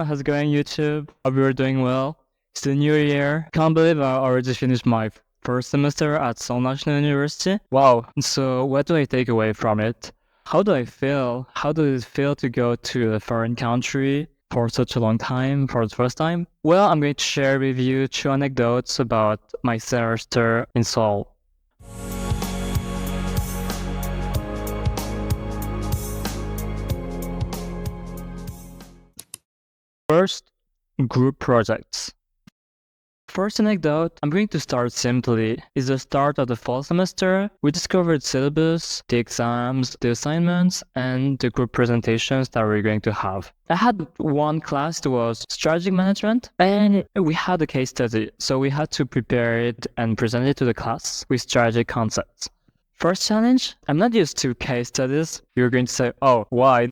everyone, how's it going YouTube? Hope you're doing well. It's the new year. Can't believe I already finished my first semester at Seoul National University. Wow, so what do I take away from it? How do I feel? How does it feel to go to a foreign country for such a long time, for the first time? Well, I'm going to share with you 2 anecdotes about my semester in Seoul. First, group projects. First anecdote, I'm going to start simply. It's the start of the fall semester. We discovered syllabus, the exams, the assignments, and the group presentations that we're going to have. I had one class that was strategic management, and we had a case study. So we had to prepare it and present it to the class with strategic concepts. First challenge, I'm not used to case studies. You're going to say, oh, why?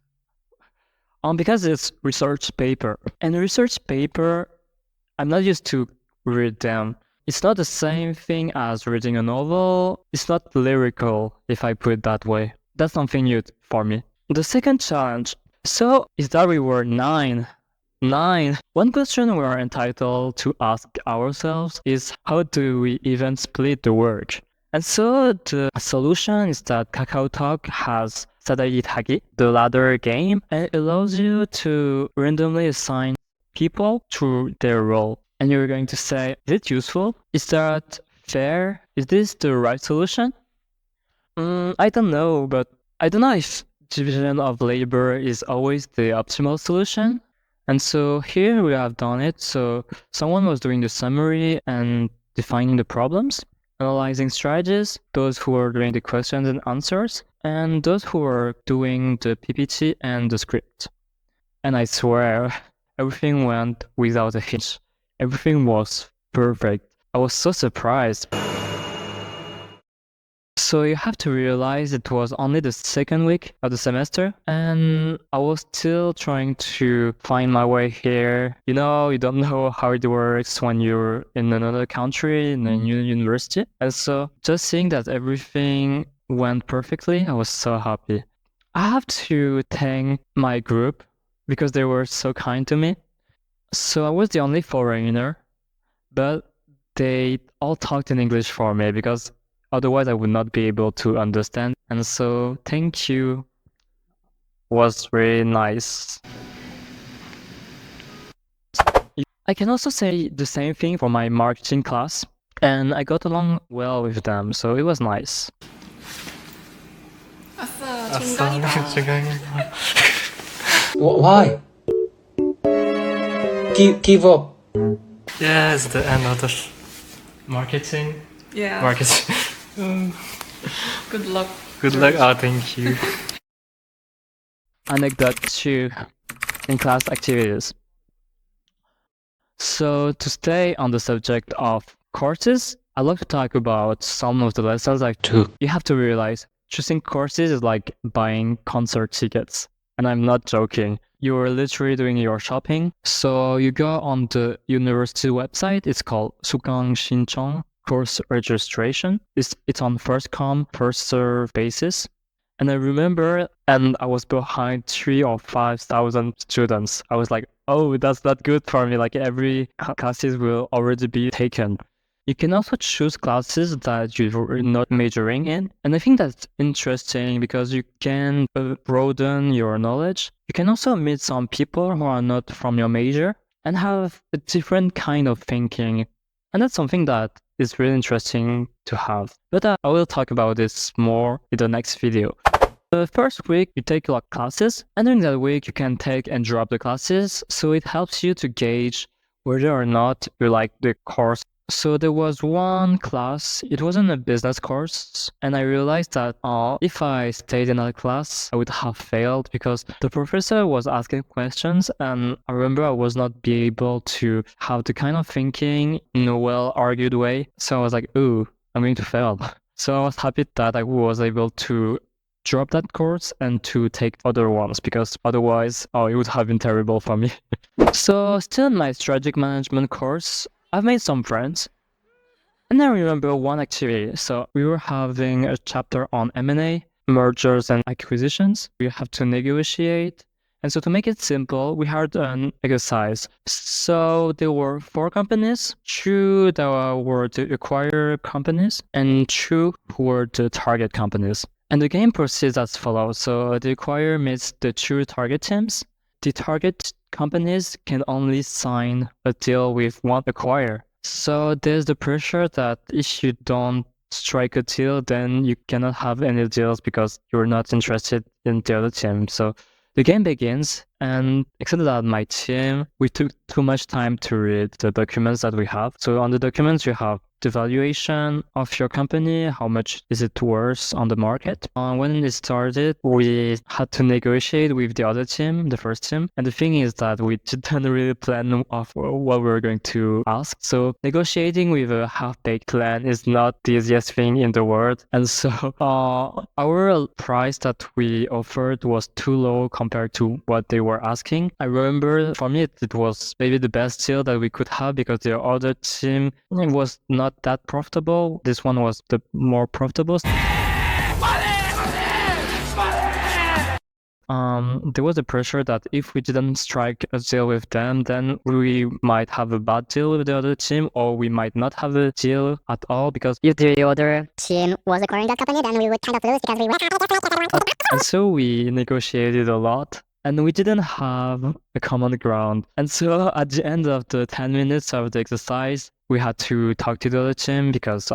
Because it's research paper. And research paper, I'm not used to read them. It's not the same thing as reading a novel. It's not lyrical, if I put it that way. That's something new for me. The second challenge, is that we were 9. One question we are entitled to ask ourselves is, how do we even split the word? And so the solution is that KakaoTalk has 사다리타기, the ladder game, and it allows you to randomly assign people to their role. And you're going to say, is it useful? Is that fair? Is this the right solution? I don't know, but I don't know if division of labor is always the optimal solution. And so here we have done it. So someone was doing the summary and defining the problems, analyzing strategies, those who were doing the questions and answers, and those who were doing the PPT and the script. And I swear, everything went without a hitch. Everything was perfect. I was so surprised. So you have to realize it was only the second week of the semester, and I was still trying to find my way here. You know, you don't know how it works when you're in another country, in a new university. And so just seeing that everything went perfectly, I was so happy. I have to thank my group because they were so kind to me. So I was the only foreigner, but they all talked in English for me because otherwise I would not be able to understand. And so thank you was very nice. I can also say the same thing for my marketing class, and I got along well with them, so it was nice. 아싸, 중간이다. Why? Give up. Yeah, it's the end of the marketing. Yeah. Marketing. Good luck. Good luck. Oh, thank you. Anecdote 2 in class activities. So to stay on the subject of courses, I'd like to talk about some of the lessons I took. You have to realize choosing courses is like buying concert tickets. And I'm not joking. You're literally doing your shopping. So you go on the university website. It's called Sugyeong 신청 course registration. It's on first come, first serve basis. And I remember, and I was behind 3,000 or 5,000 students. I was like, oh, that's not good for me. Like every classes will already be taken. You can also choose classes that you're not majoring in. And I think that's interesting because you can broaden your knowledge. You can also meet some people who are not from your major and have a different kind of thinking. And that's something that is really interesting to have. But I will talk about this more in the next video. The first week, you take a lot of classes. And during that week, you can take and drop the classes. So it helps you to gauge whether or not you like the course. So there was one class, it wasn't a business course, and I realized that if I stayed in that class, I would have failed because the professor was asking questions, and I remember I was not be able to have the kind of thinking in a well-argued way. So I was like, ooh, I'm going to fail. So I was happy that I was able to drop that course and to take other ones because otherwise, it would have been terrible for me. So still in my strategic management course, I've made some friends, and I remember one activity. So we were having a chapter on M&A, mergers and acquisitions. We have to negotiate And so to make it simple, we had an exercise. So there were 4 companies, 2 that were the acquire companies, and 2 who were the target companies. And the game proceeds as follows. So the acquire meets the 2 target teams. The target companies can only sign a deal with one acquire. So there's the pressure that if you don't strike a deal, then you cannot have any deals because you're not interested in the other team. So the game begins, and except that my team, we took too much time to read the documents that we have. So on the documents, you have the valuation of your company, how much is it worth on the market. When it started, we had to negotiate with the other team, the first team. And the thing is that we didn't really plan of what we were going to ask. So negotiating with a half-baked plan is not the easiest thing in the world. And so our price that we offered was too low compared to what they were asking. I remember for me, it was maybe the best deal that we could have because the other team was not that profitable. This one was the more profitable. There was a pressure that if we didn't strike a deal with them, then we might have a bad deal with the other team, or we might not have a deal at all because if the other team was acquiring that company, then we would kind of lose because we would. And so we negotiated a lot. And we didn't have a common ground. And so at the end of the 10 minutes of the exercise, we had to talk to the other team because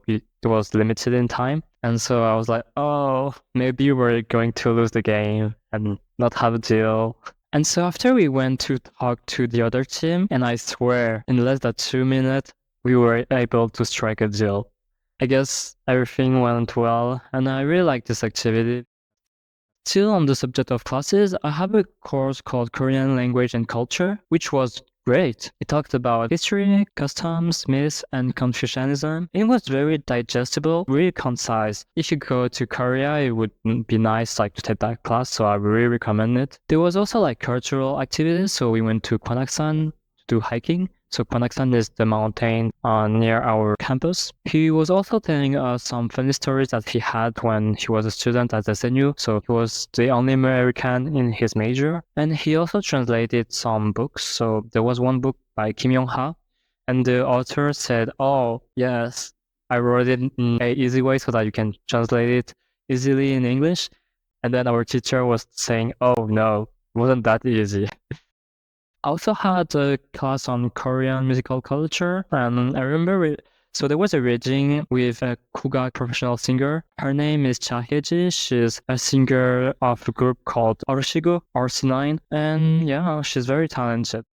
it was limited in time. And so I was like, oh, maybe we're going to lose the game and not have a deal. And so after we went to talk to the other team, and I swear in less than 2 minutes, we were able to strike a deal. I guess everything went well, and I really like this activity. Still on the subject of classes, I have a course called Korean Language and Culture, which was great. It talked about history, customs, myths, and Confucianism. It was very digestible, really concise. If you go to Korea, it would be nice to take that class, so I really recommend it. There was also cultural activities, so we went to Gwanaksan to do hiking. So Gwanaksan is the mountain near our campus. He was also telling us some funny stories that he had when he was a student at SNU. So he was the only American in his major. And he also translated some books. So there was one book by Kim Yong-ha. And the author said, oh, yes, I wrote it in an easy way so that you can translate it easily in English. And then our teacher was saying, oh, no, it wasn't that easy. I also had a class on Korean musical culture, and I remember so there was a reading with a Kuga professional singer. Her name is Cha Hye-ji. She's a singer of a group called RC9, and yeah, she's very talented.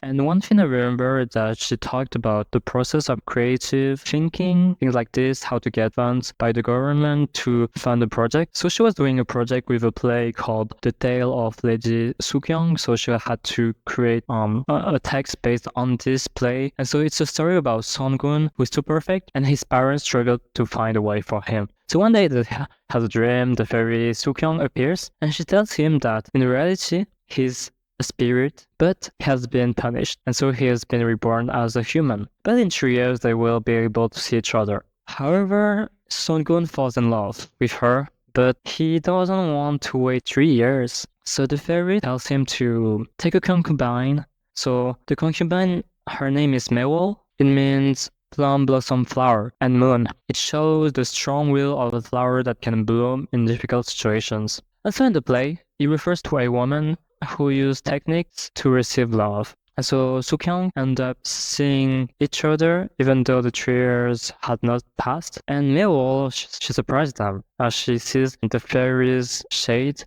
And one thing I remember is that she talked about the process of creative thinking, things like this, how to get funds by the government to fund a project. So she was doing a project with a play called The Tale of Lady Sugyeong. So she had to create a text based on this play. And so it's a story about Son-gun, who is too perfect, and his parents struggled to find a way for him. So one day he has a dream, the fairy Sugyeong appears, and she tells him that in reality, he's a spirit, but has been punished, and so he has been reborn as a human. But in 3 years, they will be able to see each other. However, Son-gun falls in love with her, but he doesn't want to wait 3 years. So the fairy tells him to take a concubine. So the concubine, her name is Mewol. It means plum blossom flower, and moon. It shows the strong will of a flower that can bloom in difficult situations. Also in the play, it refers to a woman who used techniques to receive love. And so Sugyeong ended up seeing each other even though the 3 years had not passed. And Mewol, she surprised them as she sees the fairy's shade.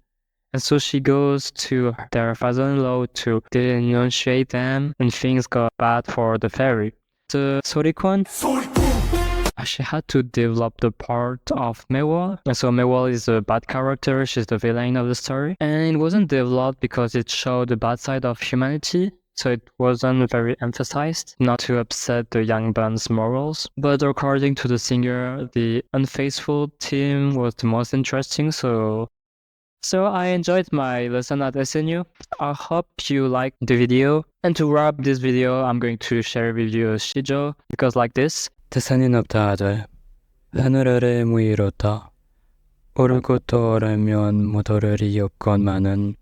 And so she goes to their father-in-law to denunciate them, and things got bad for the fairy. So Sorikun, she had to develop the part of Mewol. And so Mewol is a bad character, she's the villain of the story. And it wasn't developed because it showed the bad side of humanity. So it wasn't very emphasized, not to upset the young band's morals. But according to the singer, the unfaithful team was the most interesting. So So I enjoyed my lesson at SNU. I hope you liked the video. And to wrap this video, I'm going to share with you Shijo. It goes like this. 태산이 높다 아들 하늘 아래 무이롭다 오르고 또 오르면 못 오르리 없건만은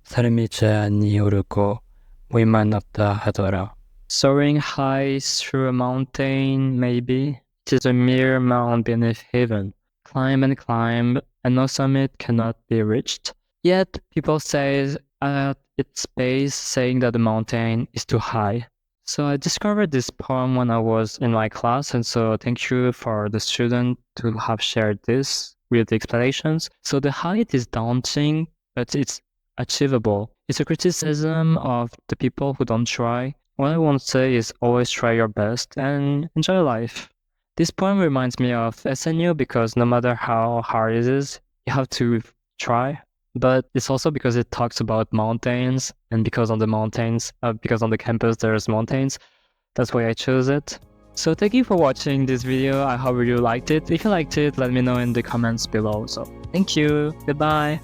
사람이 제한이 오르고 무이만 없다 하더라. Soaring high through a mountain, maybe. It is a mere mound beneath heaven. Climb and climb, and no summit cannot be reached. Yet people say at its base, saying that the mountain is too high. So I discovered this poem when I was in my class, and so thank you for the student to have shared this with the explanations. So the height is daunting, but it's achievable. It's a criticism of the people who don't try. What I want to say is always try your best and enjoy life. This poem reminds me of SNU because no matter how hard it is, you have to try. But it's also because it talks about mountains, and because on the campus there's mountains. That's why I chose it. So thank you for watching this video. I hope you liked it. If you liked it, let me know in the comments below. So thank you. Goodbye.